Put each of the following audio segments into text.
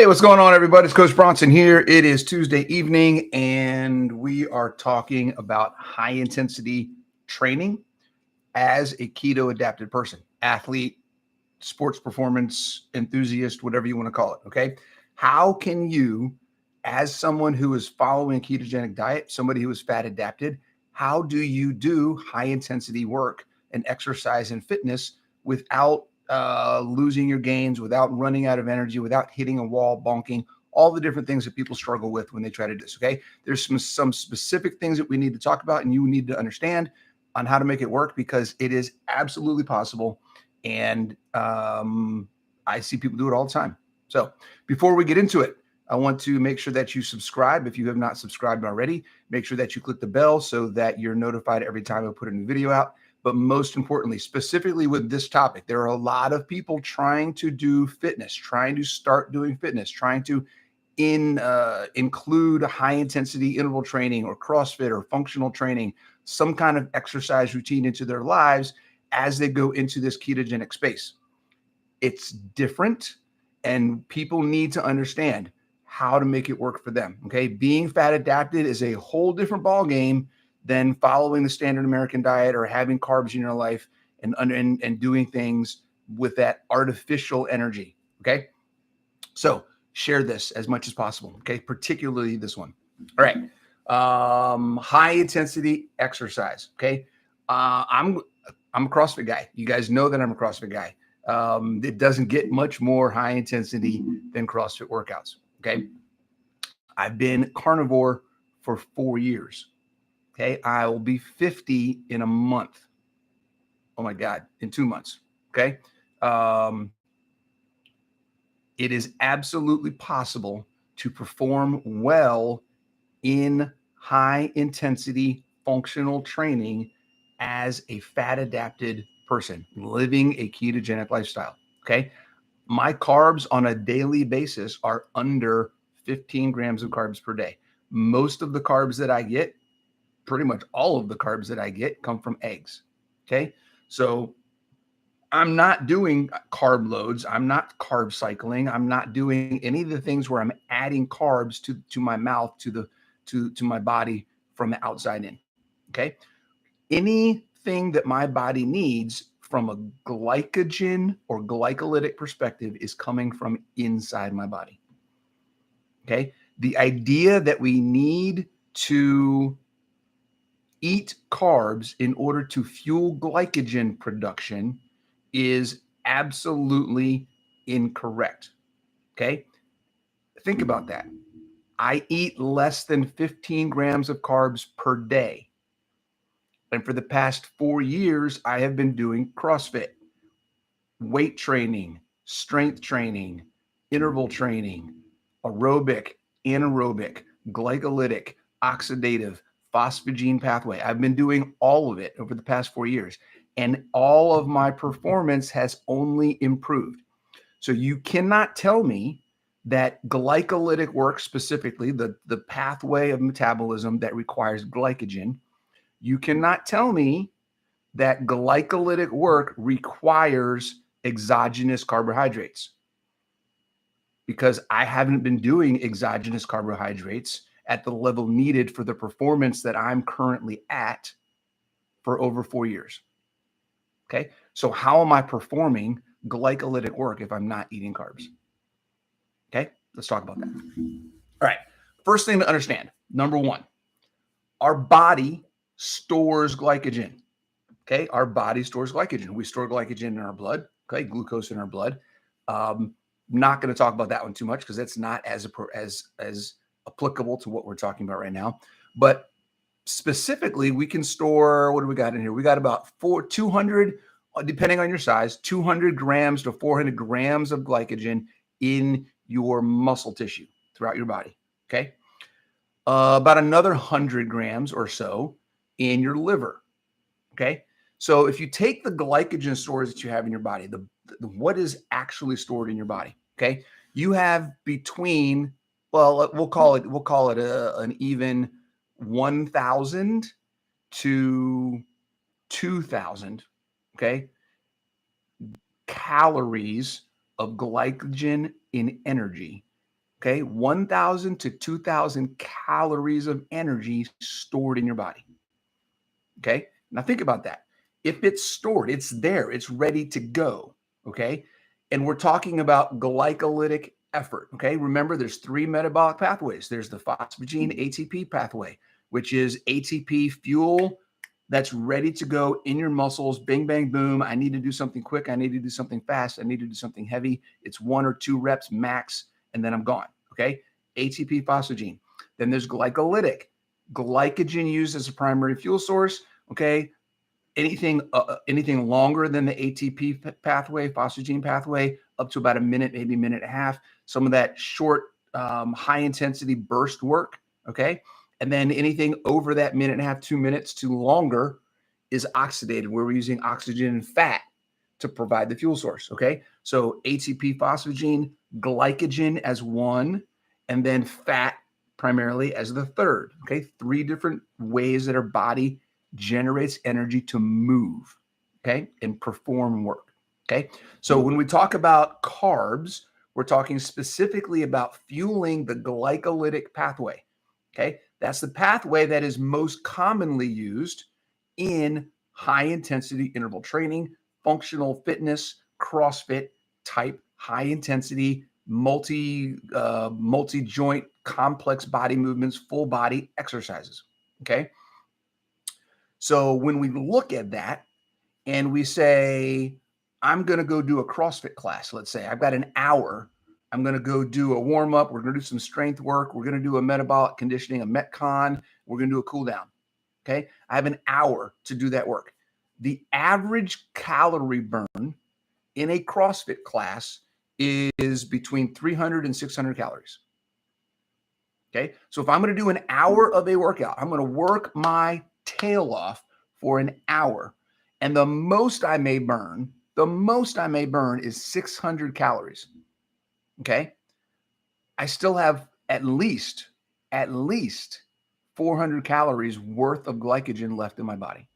Hey, what's going on, everybody? It's Coach Bronson here. It is Tuesday evening, and we are talking about high-intensity training as a keto-adapted person, athlete, sports performance enthusiast, whatever you want to call it, okay? How can you, as someone who is following a ketogenic diet, somebody who is fat-adapted, how do you do high-intensity work and exercise and fitness without losing your gains, without running out of energy, without hitting a wall, bonking, all the different things that people struggle with when they try to do this, okay? There's some specific things that we need to talk about and you need to understand on how to make it work, because it is absolutely possible. And I see people do it all the time. So before we get into it, I want to make sure that you subscribe. If you have not subscribed already, make sure that you click the bell so that you're notified every time I put a new video out. But most importantly, specifically with this topic, there are a lot of people trying to do fitness, trying to start doing fitness, trying to include high intensity interval training or CrossFit or functional training, some kind of exercise routine into their lives as they go into this ketogenic space. It's different, and people need to understand how to make it work for them. Okay. Being fat adapted is a whole different ball game than following the standard American diet or having carbs in your life and doing things with that artificial energy. Okay. So share this as much as possible. Okay. Particularly this one. All right. High intensity exercise. Okay. I'm a CrossFit guy. You guys know that I'm a CrossFit guy. It doesn't get much more high intensity than CrossFit workouts. Okay. I've been carnivore for 4 years. Okay. I will be 50 in a month. Oh my God. In 2 months. Okay. It is absolutely possible to perform well in high intensity functional training as a fat adapted person living a ketogenic lifestyle. Okay. My carbs on a daily basis are under 15 grams of carbs per day. Most of the carbs that I get, pretty much all of the carbs that I get, come from eggs. Okay. So I'm not doing carb loads. I'm not carb cycling. I'm not doing any of the things where I'm adding carbs to my mouth, to my body from the outside in. Okay. Anything that my body needs from a glycogen or glycolytic perspective is coming from inside my body. Okay. The idea that we need to eat carbs in order to fuel glycogen production is absolutely incorrect. Okay. Think about that. I eat less than 15 grams of carbs per day. And for the past 4 years, I have been doing CrossFit, weight training, strength training, interval training, aerobic, anaerobic, glycolytic, oxidative, phosphogene pathway. I've been doing all of it over the past 4 years, and all of my performance has only improved. So you cannot tell me that glycolytic work, specifically the pathway of metabolism that requires glycogen, you cannot tell me that glycolytic work requires exogenous carbohydrates, because I haven't been doing exogenous carbohydrates at the level needed for the performance that I'm currently at for over 4 years. Okay. So how am I performing glycolytic work if I'm not eating carbs? Okay. Let's talk about that. All right. First thing to understand, number one, our body stores glycogen. Okay. Our body stores glycogen. We store glycogen in our blood. Okay. Glucose in our blood. Not going to talk about that one too much because that's not as applicable to what we're talking about right now. But specifically, we can store, what do we got in here? We got about 200, depending on your size, 200 grams to 400 grams of glycogen in your muscle tissue throughout your body. Okay. About another 100 grams or so in your liver. Okay. So if you take the glycogen stores that you have in your body, what is actually stored in your body? Okay. You have between, well, we'll call it an even 1,000 to 2,000, okay, calories of glycogen in energy Okay, 1,000 to 2,000 calories of energy stored in your body. Okay, now think about that. If it's stored, it's there, it's ready to go. Okay, and we're talking about glycolytic effort. Okay, remember there's three metabolic pathways. There's the phosphogene ATP pathway, which is ATP fuel that's ready to go in your muscles. Bing, bang, boom. I need to do something quick. I need to do something fast. I need to do something heavy. It's 1 or 2 reps max, and then I'm gone. Okay, ATP phosphogene. Then there's glycolytic. Glycogen used as a primary fuel source. Okay, anything longer than the ATP pathway, phosphogene pathway, up to about a minute, maybe a minute and a half. Some of that short, high intensity burst work. Okay, and then anything over that minute and a half, 2 minutes to longer is oxidated, where we're using oxygen and fat to provide the fuel source. Okay, so ATP, phosphogene, glycogen as one, and then fat primarily as the third. Okay, 3 different ways that our body generates energy to move, okay, and perform work. Okay, so when we talk about carbs, we're talking specifically about fueling the glycolytic pathway. Okay, that's the pathway that is most commonly used in high intensity interval training, functional fitness, CrossFit type high intensity multi joint complex body movements, full body exercises. Okay, so when we look at that and we say, I'm going to go do a CrossFit class, let's say I've got an hour, I'm going to go do a warm up, we're going to do some strength work, we're going to do a metabolic conditioning, a Metcon, we're going to do a cool down. Okay, I have an hour to do that work. The average calorie burn in a CrossFit class is between 300 and 600 calories. Okay, so if I'm going to do an hour of a workout, I'm going to work my tail off for an hour, and the most I may burn is 600 calories. Okay, I still have at least 400 calories worth of glycogen left in my body.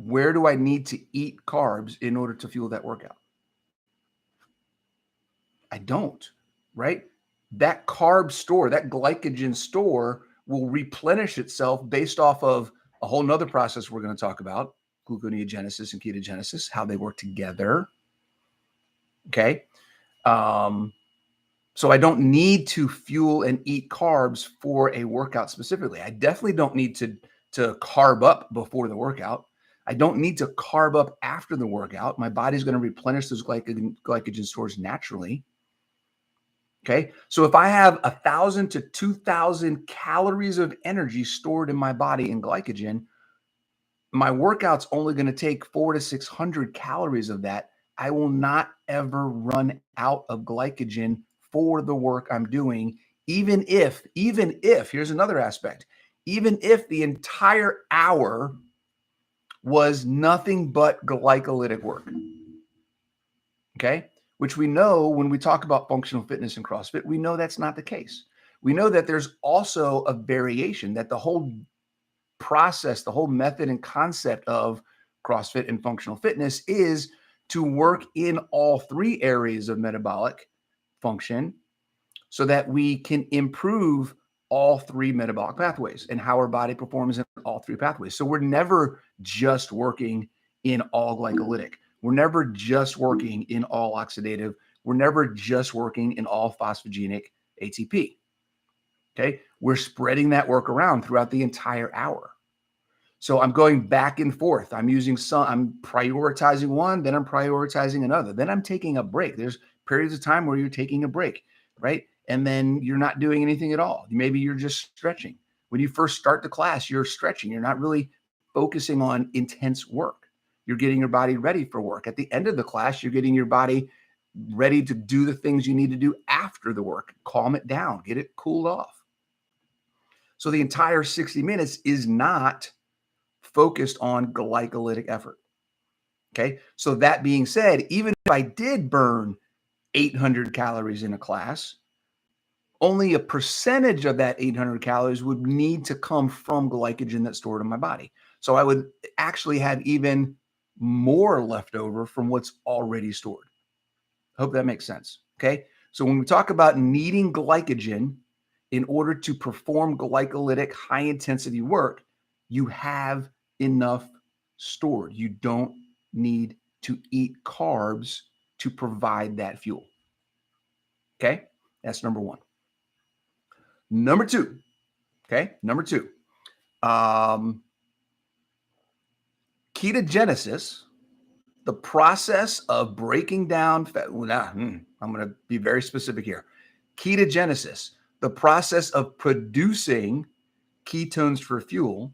Where do I need to eat carbs in order to fuel that workout? I don't, right? That carb store, that glycogen store will replenish itself based off of a whole nother process we're going to talk about, gluconeogenesis and ketogenesis, how they work together. Okay. So I don't need to fuel and eat carbs for a workout specifically. I definitely don't need to carb up before the workout. I don't need to carb up after the workout. My body's going to replenish those glycogen stores naturally. Okay, so if I have 1,000 to 2,000 calories of energy stored in my body in glycogen, my workout's only going to take 400 to 600 calories of that. I will not ever run out of glycogen for the work I'm doing, even if, here's another aspect, even if the entire hour was nothing but glycolytic work. Okay, which we know when we talk about functional fitness and CrossFit, we know that's not the case. We know that there's also a variation, that the whole process, the whole method and concept of CrossFit and functional fitness is to work in all 3 areas of metabolic function so that we can improve all 3 metabolic pathways and how our body performs in all 3 pathways. So we're never just working in all glycolytic. We're never just working in all oxidative. We're never just working in all phosphogenic ATP. Okay, we're spreading that work around throughout the entire hour. So I'm going back and forth. I'm prioritizing one, then I'm prioritizing another. Then I'm taking a break. There's periods of time where you're taking a break, right? And then you're not doing anything at all. Maybe you're just stretching. When you first start the class, you're stretching. You're not really focusing on intense work. You're getting your body ready for work. At the end of the class, you're getting your body ready to do the things you need to do after the work. Calm it down, get it cooled off. So the entire 60 minutes is not focused on glycolytic effort. Okay. So that being said, even if I did burn 800 calories in a class, only a percentage of that 800 calories would need to come from glycogen that's stored in my body. So I would actually have even more left over from what's already stored. Hope that makes sense. Okay. So when we talk about needing glycogen in order to perform glycolytic high intensity work, you have enough stored. You don't need to eat carbs to provide that fuel. Okay. That's number one. Number two. Okay. Number two. Ketogenesis, the process of breaking down fat. I'm going to be very specific here. Ketogenesis, the process of producing ketones for fuel,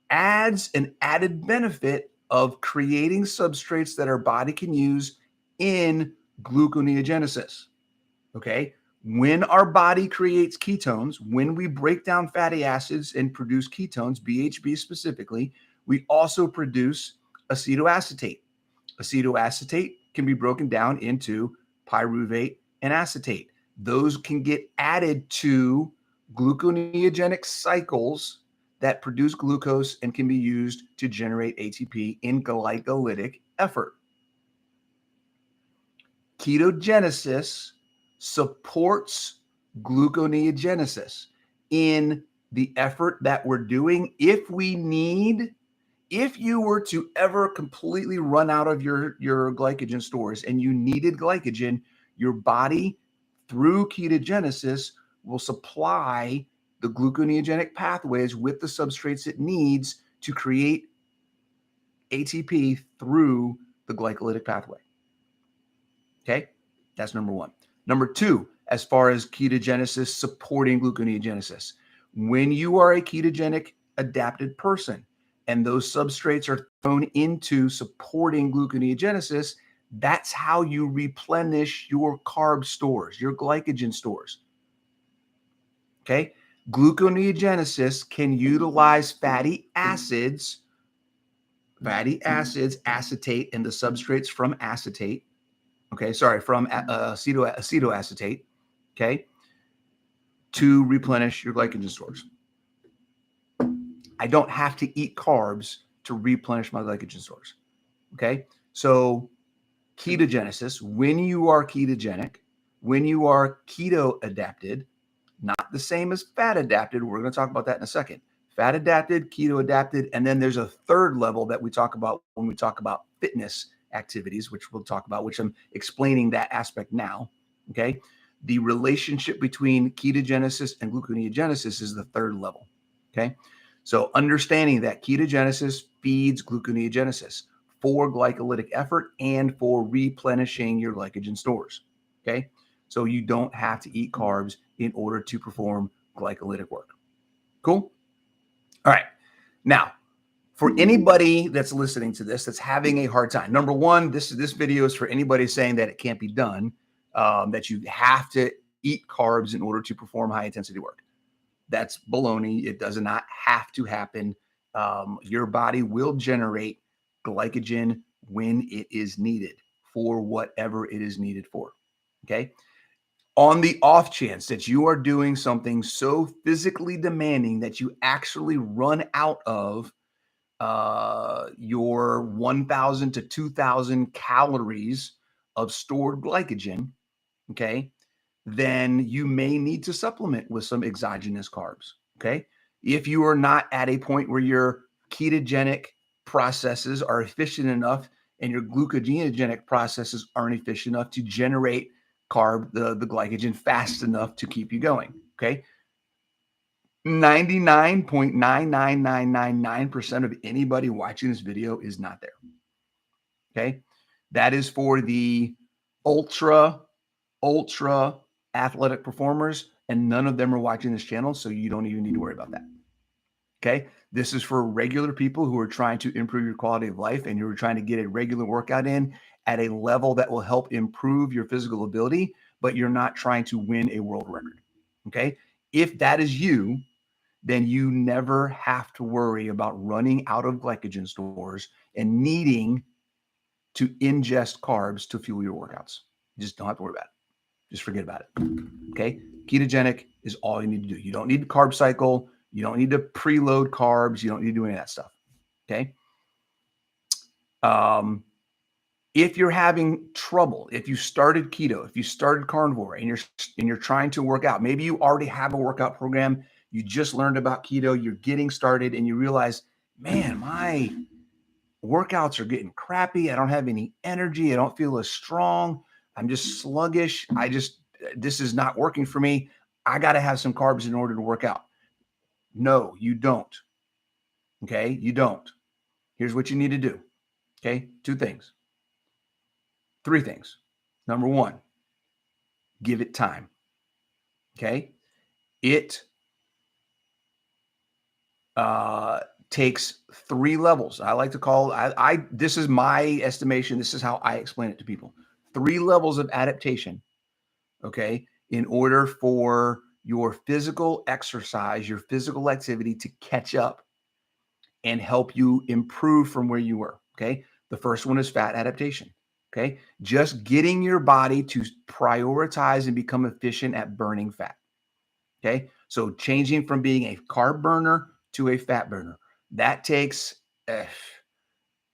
adds an added benefit of creating substrates that our body can use in gluconeogenesis. Okay. When our body creates ketones, when we break down fatty acids and produce ketones, BHB specifically, we also produce acetoacetate. Acetoacetate can be broken down into pyruvate and acetate. Those can get added to gluconeogenic cycles that produce glucose and can be used to generate ATP in glycolytic effort. Ketogenesis supports gluconeogenesis in the effort that we're doing. If you were to ever completely run out of your glycogen stores and you needed glycogen, your body through ketogenesis will supply the gluconeogenic pathways with the substrates it needs to create ATP through the glycolytic pathway. Okay, that's number one. Number two, as far as ketogenesis supporting gluconeogenesis, when you are a ketogenic adapted person and those substrates are thrown into supporting gluconeogenesis, that's how you replenish your carb stores, your glycogen stores. Okay, gluconeogenesis can utilize fatty acids, acetate, and the substrates from acetate. Okay, sorry, from acetoacetate, okay, to replenish your glycogen stores. I don't have to eat carbs to replenish my glycogen stores. Okay, so ketogenesis, when you are ketogenic, when you are keto adapted, not the same as fat adapted. We're going to talk about that in a second. Fat adapted, keto adapted, and then there's a third level that we talk about when we talk about fitness activities, which we'll talk about, which I'm explaining that aspect now. Okay. The relationship between ketogenesis and gluconeogenesis is the third level. Okay. So understanding that ketogenesis feeds gluconeogenesis for glycolytic effort and for replenishing your glycogen stores. Okay. So you don't have to eat carbs in order to perform glycolytic work. Cool. All right. Now, for anybody that's listening to this, that's having a hard time, number one, this video is for anybody saying that it can't be done, that you have to eat carbs in order to perform high intensity work. That's baloney. It does not have to happen. Your body will generate glycogen when it is needed for whatever it is needed for. Okay. On the off chance that you are doing something so physically demanding that you actually run out of your 1,000 to 2,000 calories of stored glycogen, okay, then you may need to supplement with some exogenous carbs, okay? If you are not at a point where your ketogenic processes are efficient enough and your glucogenogenic processes aren't efficient enough to generate the glycogen fast enough to keep you going, okay? 99.99999% of anybody watching this video is not there. Okay. That is for the ultra athletic performers, and none of them are watching this channel. So you don't even need to worry about that. Okay. This is for regular people who are trying to improve your quality of life and you're trying to get a regular workout in at a level that will help improve your physical ability, but you're not trying to win a world record. Okay. If that is you, then you never have to worry about running out of glycogen stores and needing to ingest carbs to fuel your workouts. You just don't have to worry about it. Just forget about it. Okay. Ketogenic is all you need to do. You don't need to carb cycle. You don't need to preload carbs. You don't need to do any of that stuff. Okay. If you're having trouble, if you started keto, if you started carnivore and you're trying to work out, maybe you already have a workout program, you just learned about keto, you're getting started and you realize, man, my workouts are getting crappy. I don't have any energy. I don't feel as strong. I'm just sluggish. This is not working for me. I got to have some carbs in order to work out. No, you don't. Okay. You don't. Here's what you need to do. Okay. 2 things, 3 things. Number 1, give it time. Okay. It takes 3 levels. I like to call this is my estimation. This is how I explain it to people. 3 levels of adaptation. Okay. In order for your physical exercise, your physical activity to catch up and help you improve from where you were. Okay. The first one is fat adaptation. Okay. Just getting your body to prioritize and become efficient at burning fat. Okay. So changing from being a carb burner to a fat burner. That takes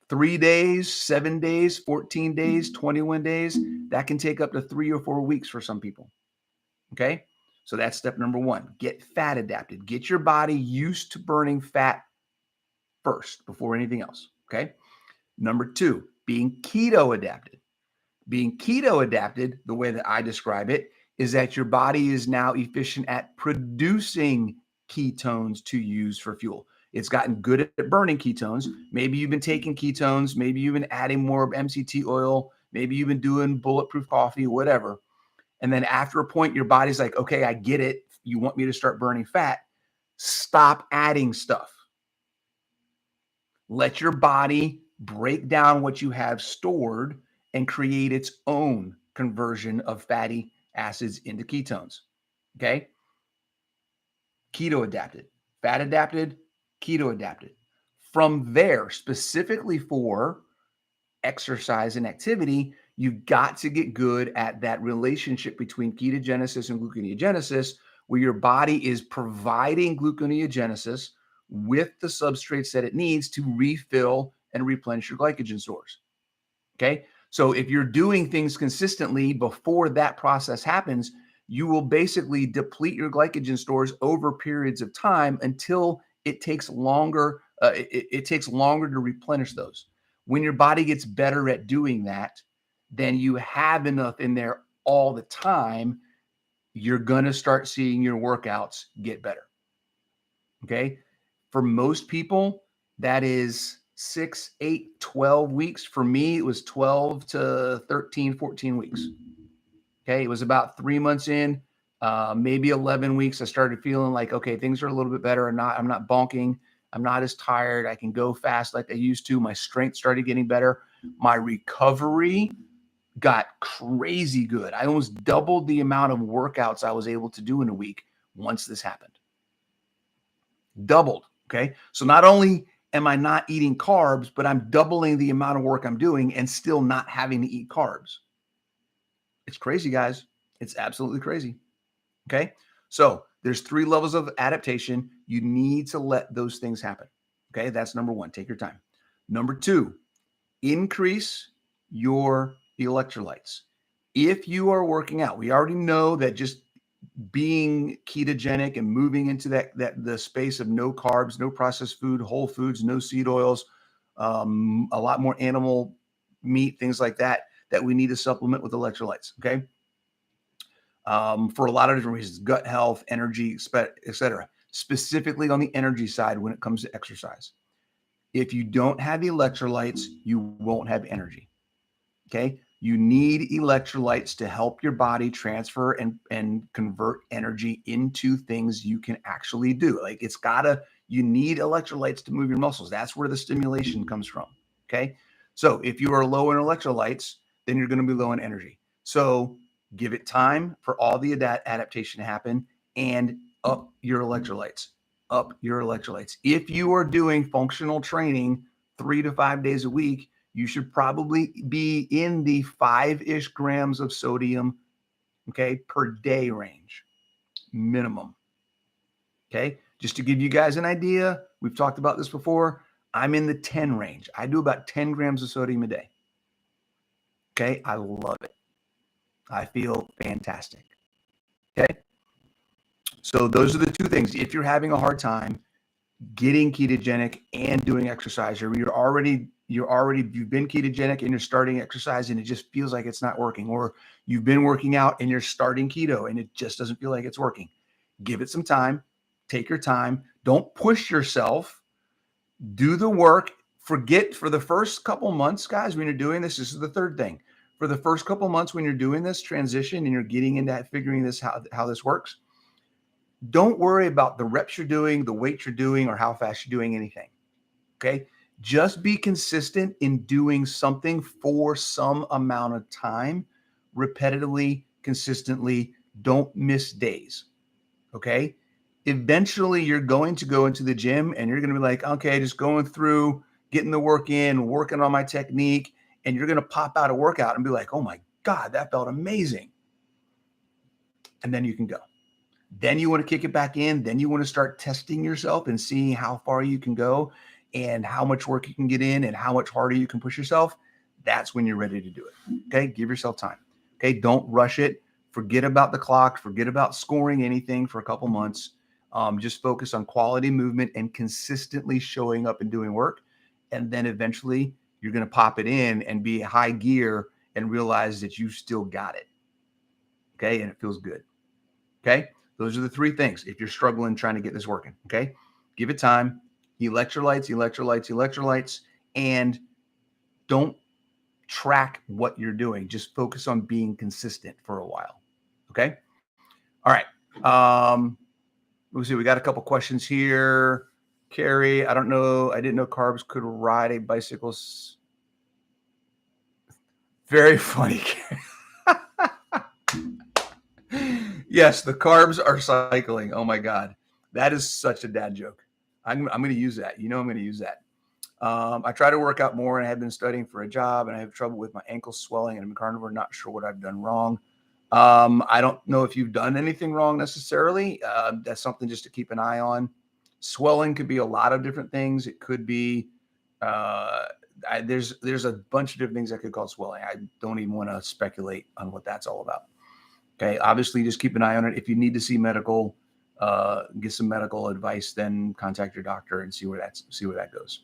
3 days, 7 days, 14 days, 21 days. That can take up to 3 or 4 weeks for some people. Okay. So that's step number 1. Get fat adapted. Get your body used to burning fat first before anything else. Okay. Number 2, being keto adapted. Being keto adapted, the way that I describe it, is that your body is now efficient at producing ketones to use for fuel. It's gotten good at burning ketones. Maybe you've been taking ketones. Maybe you've been adding more MCT oil. Maybe you've been doing bulletproof coffee, whatever. And then after a point, your body's like, okay, I get it. You want me to start burning fat. Stop adding stuff. Let your body break down what you have stored and create its own conversion of fatty acids into ketones. Okay. Keto adapted, fat adapted, keto adapted. From there, specifically for exercise and activity, you've got to get good at that relationship between ketogenesis and gluconeogenesis, where your body is providing gluconeogenesis with the substrates that it needs to refill and replenish your glycogen stores. Okay. So if you're doing things consistently before that process happens, you will basically deplete your glycogen stores over periods of time until it takes longer. It takes longer to replenish those. When your body gets better at doing that, then you have enough in there all the time. You're going to start seeing your workouts get better. Okay. For most people, that is 6, 8, 12 weeks. For me, it was 12 to 13, 14 weeks. Okay. It was about 3 months in, maybe 11 weeks. I started feeling like, okay, things are a little bit better. I'm not bonking. I'm not as tired. I can go fast like I used to. My strength started getting better. My recovery got crazy good. I almost doubled the amount of workouts I was able to do in a week once this happened. Doubled. Okay. So not only am I not eating carbs, but I'm doubling the amount of work I'm doing and still not having to eat carbs. It's crazy, guys. It's absolutely crazy. Okay. So there's 3 levels of adaptation. You need to let those things happen. Okay. That's number 1. Take your time. Number 2, increase your electrolytes. If you are working out, we already know that just being ketogenic and moving into the space of no carbs, no processed food, whole foods, no seed oils, a lot more animal meat, things like that, that we need to supplement with electrolytes. Okay. For a lot of different reasons, gut health, energy, etc. Specifically on the energy side when it comes to exercise. If you don't have electrolytes, you won't have energy. Okay. You need electrolytes to help your body transfer and convert energy into things you can actually do. Like you need electrolytes to move your muscles. That's where the stimulation comes from. Okay. So if you are low in electrolytes, then you're going to be low in energy. So give it time for all the adaptation to happen and up your electrolytes. Up your electrolytes. If you are doing functional training 3 to 5 days a week, you should probably be in the 5-ish grams of sodium, okay, per day range, minimum. Okay. Just to give you guys an idea, we've talked about this before. I'm in the 10 range. I do about 10 grams of sodium a day. Okay. I love it. I feel fantastic. Okay. So those are the two things. If you're having a hard time getting ketogenic and doing exercise, or you've been ketogenic and you're starting exercise and it just feels like it's not working, or you've been working out and you're starting keto and it just doesn't feel like it's working, give it some time. Take your time. Don't push yourself. Do the work. Forget for the first couple months, guys, when you're doing this is the third thing. For the first couple months when you're doing this transition and you're getting into figuring this how this works, don't worry about the reps you're doing, the weight you're doing, or how fast you're doing anything. Okay. Just be consistent in doing something for some amount of time, repetitively, consistently. Don't miss days. Okay. Eventually, you're going to go into the gym and you're going to be like, okay, just going through, getting the work in, working on my technique. And you're going to pop out a workout and be like, oh my God, that felt amazing. And then you can go. Then you want to kick it back in. Then you want to start testing yourself and seeing how far you can go and how much work you can get in and how much harder you can push yourself. That's when you're ready to do it. Okay. Give yourself time. Okay. Don't rush it. Forget about the clock. Forget about scoring anything for a couple months. Just focus on quality movement and consistently showing up and doing work. And then eventually you're going to pop it in and be high gear and realize that you still got it. Okay. And it feels good. Okay. Those are the three things. If you're struggling trying to get this working, okay, give it time. Electrolytes, and don't track what you're doing. Just focus on being consistent for a while. Okay. All right. Let's see. We got a couple questions here. Carrie, I don't know. I didn't know carbs could ride a bicycle. Very funny. Yes, the carbs are cycling. Oh my God. That is such a dad joke. I'm going to use that. I'm going to use that. I try to work out more and I have been studying for a job and I have trouble with my ankles swelling and I'm a carnivore, not sure what I've done wrong. I don't know if you've done anything wrong necessarily. That's something just to keep an eye on. Swelling could be a lot of different things. It could be, there's a bunch of different things that could cause swelling. I don't even want to speculate on what that's all about. Okay. Obviously just keep an eye on it. If you need to see medical, get some medical advice, then contact your doctor and see where that goes.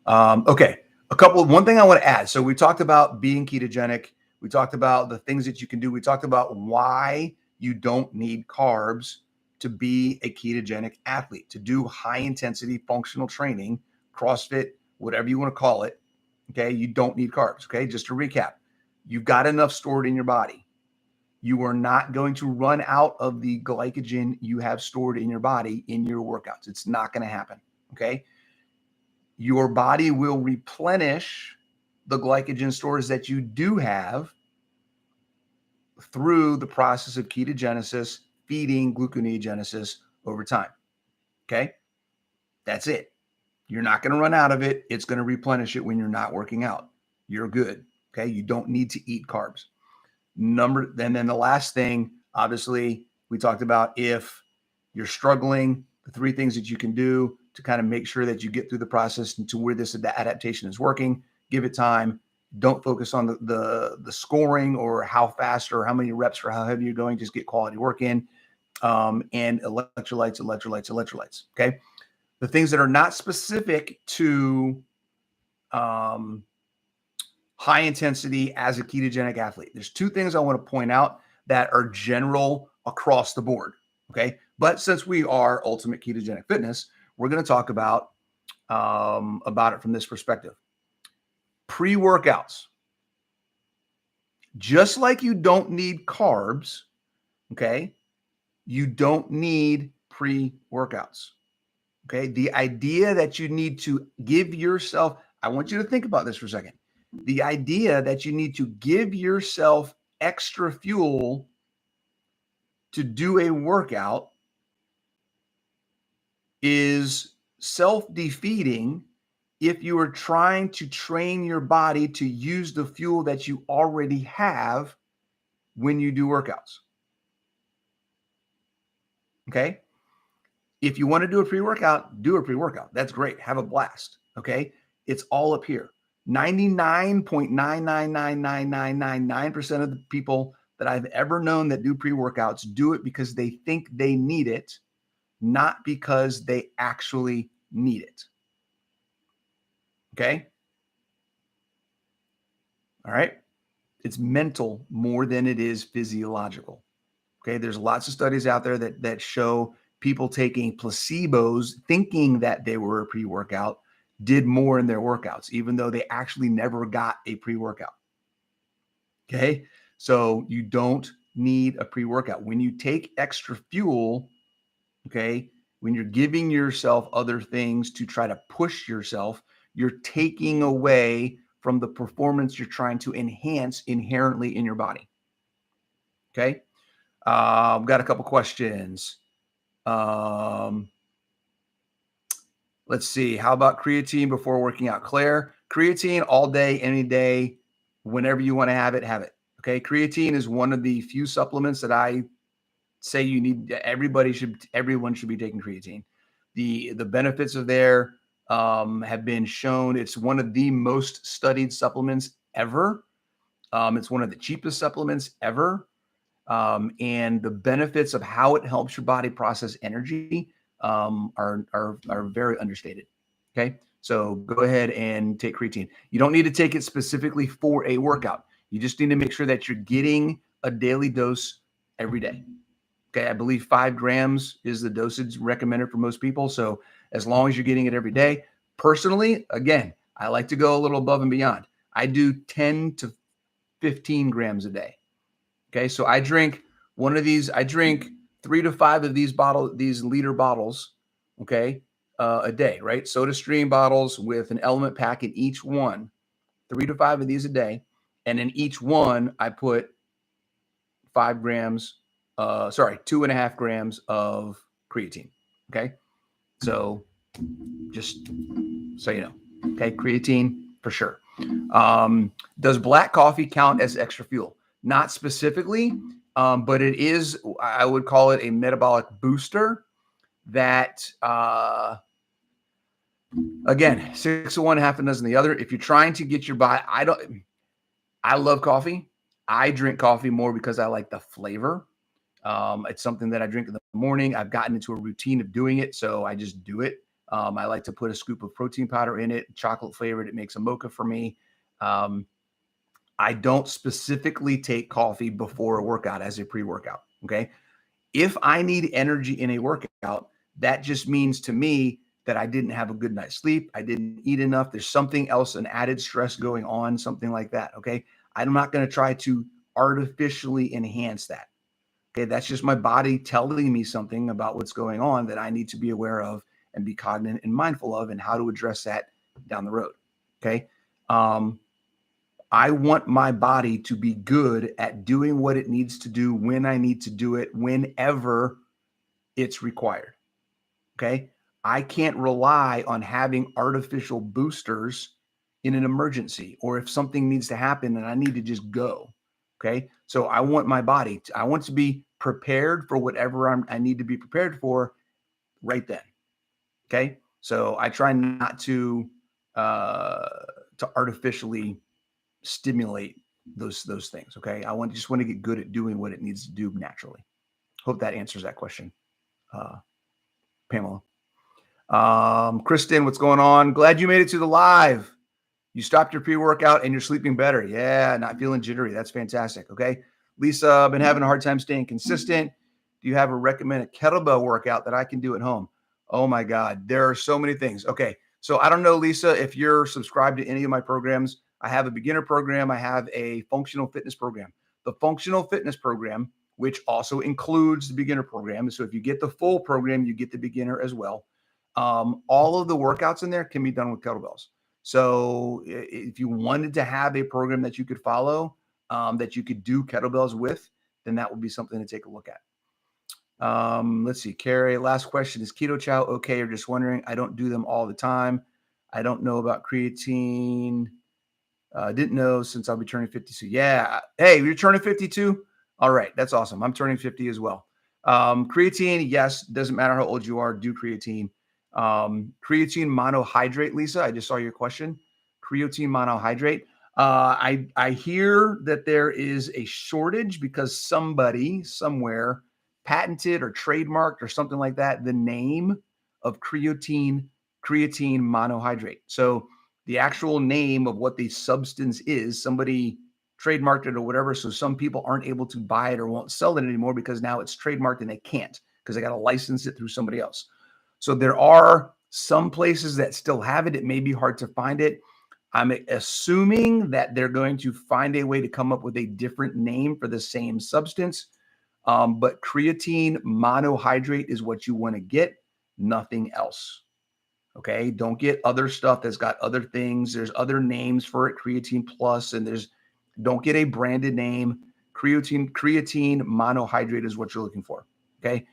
Okay. One thing I want to add. So we talked about being ketogenic. We talked about the things that you can do. We talked about why you don't need carbs to be a ketogenic athlete, to do high intensity functional training, CrossFit, whatever you want to call it. Okay. You don't need carbs. Okay. Just to recap, you've got enough stored in your body. You are not going to run out of the glycogen you have stored in your body in your workouts. It's not going to happen. Okay. Your body will replenish the glycogen stores that you do have through the process of ketogenesis, feeding gluconeogenesis over time. Okay. That's it. You're not going to run out of it. It's going to replenish it when you're not working out. You're good. Okay. You don't need to eat carbs. Then the last thing, obviously, we talked about if you're struggling, the three things that you can do to kind of make sure that you get through the process and to where this adaptation is working. Give it time. Don't focus on the scoring or how fast or how many reps or how heavy you're going. Just get quality work in. And electrolytes. Okay. The things that are not specific to high intensity as a ketogenic athlete. There's two things I want to point out that are general across the board. Okay. But since we are Ultimate Ketogenic Fitness, we're going to talk about it from this perspective. Pre-workouts. Just like you don't need carbs, okay, you don't need pre-workouts. Okay. The idea that you need to give yourself, I want you to think about this for a second. The idea that you need to give yourself extra fuel to do a workout is self-defeating if you are trying to train your body to use the fuel that you already have when you do workouts. Okay. If you want to do a pre-workout, do a pre-workout. That's great. Have a blast. Okay. It's all up here. 99.9999999% of the people that I've ever known that do pre-workouts do it because they think they need it, not because they actually need it. Okay? All right? It's mental more than it is physiological. Okay? There's lots of studies out there that show people taking placebos thinking that they were a pre-workout did more in their workouts, even though they actually never got a pre-workout. Okay. So you don't need a pre-workout. When you take extra fuel, okay, when you're giving yourself other things to try to push yourself, you're taking away from the performance you're trying to enhance inherently in your body. Okay. I've got a couple questions. Let's see. How about creatine before working out? Claire, creatine all day, any day, whenever you want to have it, have it. Okay. Creatine is one of the few supplements that I say you need. Everyone should be taking creatine. The benefits of there have been shown. It's one of the most studied supplements ever. It's one of the cheapest supplements ever. And the benefits of how it helps your body process energy are very understated. Okay, so go ahead and take creatine. You don't need to take it specifically for a workout. You just need to make sure that you're getting a daily dose every day. Okay, I believe 5 grams is the dosage recommended for most people. So as long as you're getting it every day. Personally, again, I like to go a little above and beyond. I do 10 to 15 grams a day. Okay, so I drink one of these. I drink 3 to 5 of these liter bottles, okay, a day, right? Soda Stream bottles with an element pack in each one, 3 to 5 of these a day. And in each one, I put 5 grams, 2.5 grams of creatine. Okay, so just so you know, okay, creatine for sure. Does black coffee count as extra fuel? Not specifically, but it is, I would call it a metabolic booster that, again, 6 of one, half a dozen of the other. If you're trying to get your body, I love coffee. I drink coffee more because I like the flavor. It's something that I drink in the morning. I've gotten into a routine of doing it, so I just do it. I like to put a scoop of protein powder in it, chocolate flavored. It makes a mocha for me. I don't specifically take coffee before a workout as a pre-workout. Okay. If I need energy in a workout, that just means to me that I didn't have a good night's sleep. I didn't eat enough. There's something else, an added stress going on, something like that. Okay. I'm not going to try to artificially enhance that. Okay. That's just my body telling me something about what's going on that I need to be aware of and be cognizant and mindful of and how to address that down the road. Okay. I want my body to be good at doing what it needs to do when I need to do it, whenever it's required. Okay. I can't rely on having artificial boosters in an emergency or if something needs to happen and I need to just go. Okay. So I want my body, I want to be prepared for whatever I need to be prepared for right then. Okay. So I try not to artificially stimulate those things. Okay. I just want to get good at doing what it needs to do naturally. Hope that answers that question. Pamela. Kristen, what's going on? Glad you made it to the live. You stopped your pre-workout and you're sleeping better. Yeah, not feeling jittery. That's fantastic. Okay. Lisa, I've been having a hard time staying consistent. Do you have a recommended kettlebell workout that I can do at home? Oh my God, there are so many things. Okay. So I don't know, Lisa, if you're subscribed to any of my programs. I have a beginner program. I have a functional fitness program. The functional fitness program, which also includes the beginner program. So if you get the full program, you get the beginner as well. All of the workouts in there can be done with kettlebells. So if you wanted to have a program that you could follow, that you could do kettlebells with, then that would be something to take a look at. Let's see, Carrie, last question. Is keto chow okay? You're just wondering. I don't do them all the time. I don't know about creatine. Didn't know since I'll be turning 52. Yeah. Hey, you're turning 52? All right. That's awesome. I'm turning 50 as well. Creatine, yes. Doesn't matter how old you are. Do creatine. Creatine monohydrate, Lisa. I just saw your question. creatine monohydrate. I hear that there is a shortage because somebody somewhere patented or trademarked or something like that the name of creatine monohydrate. So the actual name of what the substance is, somebody trademarked it or whatever. So some people aren't able to buy it or won't sell it anymore because now it's trademarked and they can't because they got to license it through somebody else. So there are some places that still have it. It may be hard to find it. I'm assuming that they're going to find a way to come up with a different name for the same substance. But creatine monohydrate is what you want to get, nothing else. Okay. Don't get other stuff that's got other things. There's other names for it, creatine plus, and don't get a branded name. Creatine monohydrate is what you're looking for. Okay.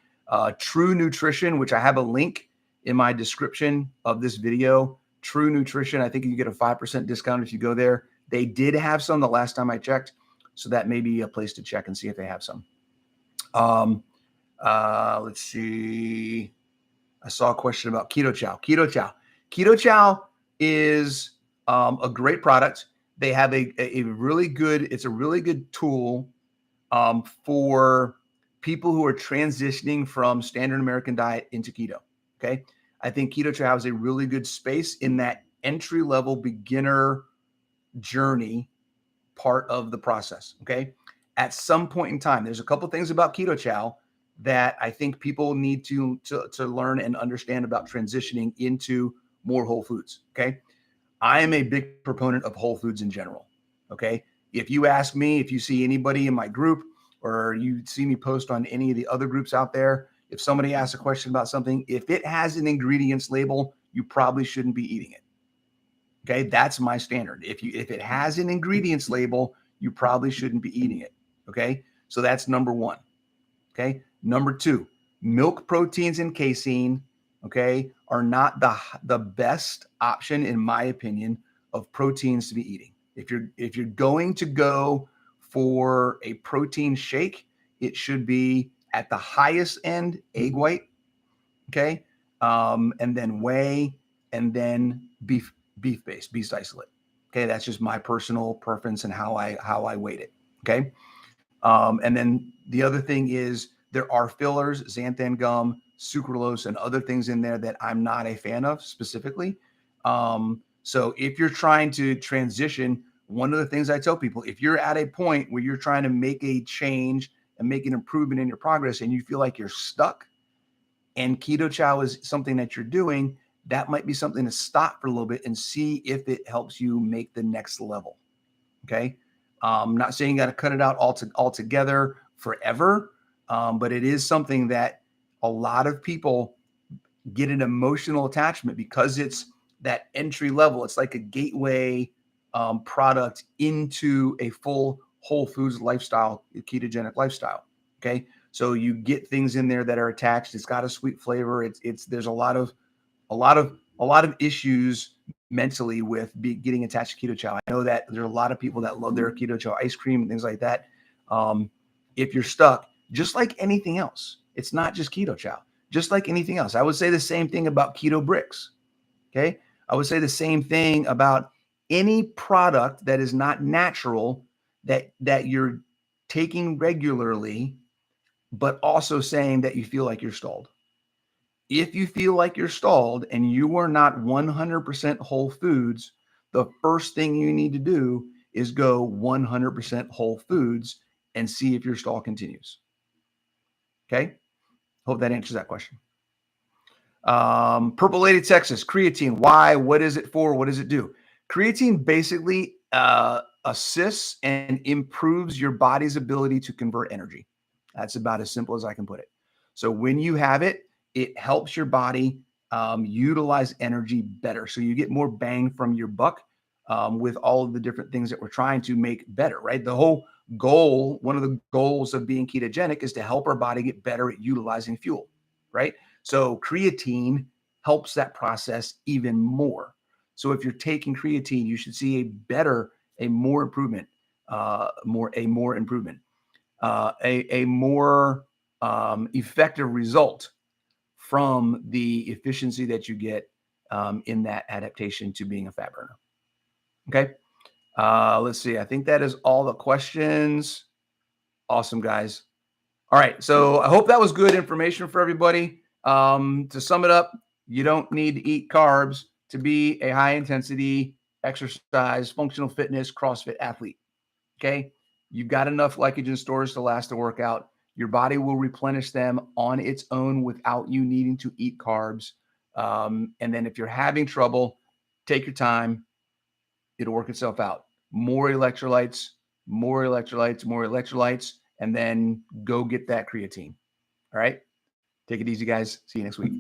True Nutrition, which I have a link in my description of this video. True Nutrition, I think you get a 5% discount if you go there. They did have some the last time I checked. So that may be a place to check and see if they have some. Let's see. I saw a question about Keto Chow. Keto Chow is a great product. They have a really good, it's a really good tool for people who are transitioning from standard American diet into keto. Okay. I think Keto Chow has a really good space in that entry level beginner journey part of the process. Okay. At some point in time, there's a couple things about Keto Chow that I think people need to learn and understand about transitioning into more whole foods. Okay. I am a big proponent of whole foods in general. Okay. If you ask me, if you see anybody in my group or you see me post on any of the other groups out there, if somebody asks a question about something, if it has an ingredients label, you probably shouldn't be eating it. Okay. That's my standard. If it has an ingredients label, you probably shouldn't be eating it. Okay. So that's number one. Okay. Number two, milk proteins and casein, okay, are not the best option, in my opinion, of proteins to be eating. If you're going to go for a protein shake, it should be at the highest end, egg white, okay, and then whey, and then beef based, beef isolate. Okay, that's just my personal preference and how I weight it. Okay. And then the other thing is there are fillers, xanthan gum, sucralose, and other things in there that I'm not a fan of specifically. So if you're trying to transition, one of the things I tell people, if you're at a point where you're trying to make a change and make an improvement in your progress and you feel like you're stuck and Keto Chow is something that you're doing, that might be something to stop for a little bit and see if it helps you make the next level. Okay. I'm not saying you got to cut it out altogether forever, but it is something that a lot of people get an emotional attachment because it's that entry level. It's like a gateway product into a full whole foods lifestyle, ketogenic lifestyle. Okay. So you get things in there that are attached. It's got a sweet flavor. There's a lot of issues mentally with getting attached to Keto Chow. I know that there are a lot of people that love their Keto Chow ice cream and things like that. If you're stuck, just like anything else, it's not just Keto Chow, just like anything else. I would say the same thing about keto bricks. Okay. I would say the same thing about any product that is not natural that you're taking regularly, but also saying that you feel like you're stalled. If you feel like you're stalled and you are not 100% whole foods, the first thing you need to do is go 100% whole foods and see if your stall continues. Okay. Hope that answers that question. Purple Lady Texas, creatine. Why? What is it for? What does it do? Creatine basically assists and improves your body's ability to convert energy. That's about as simple as I can put it. So when you have it, it helps your body utilize energy better. So you get more bang from your buck with all of the different things that we're trying to make better, right? The whole goal, one of the goals of being ketogenic is to help our body get better at utilizing fuel, right? So creatine helps that process even more. So if you're taking creatine, you should see a more improvement, a more effective result from the efficiency that you get in that adaptation to being a fat burner. Okay. Let's see. I think that is all the questions. Awesome, guys. All right. So I hope that was good information for everybody. To sum it up, you don't need to eat carbs to be a high intensity exercise, functional fitness, CrossFit athlete. Okay. You've got enough glycogen stores to last the workout. Your body will replenish them on its own without you needing to eat carbs. And then if you're having trouble, take your time. It'll work itself out. More electrolytes, more electrolytes, more electrolytes, and then go get that creatine. All right. Take it easy, guys. See you next week.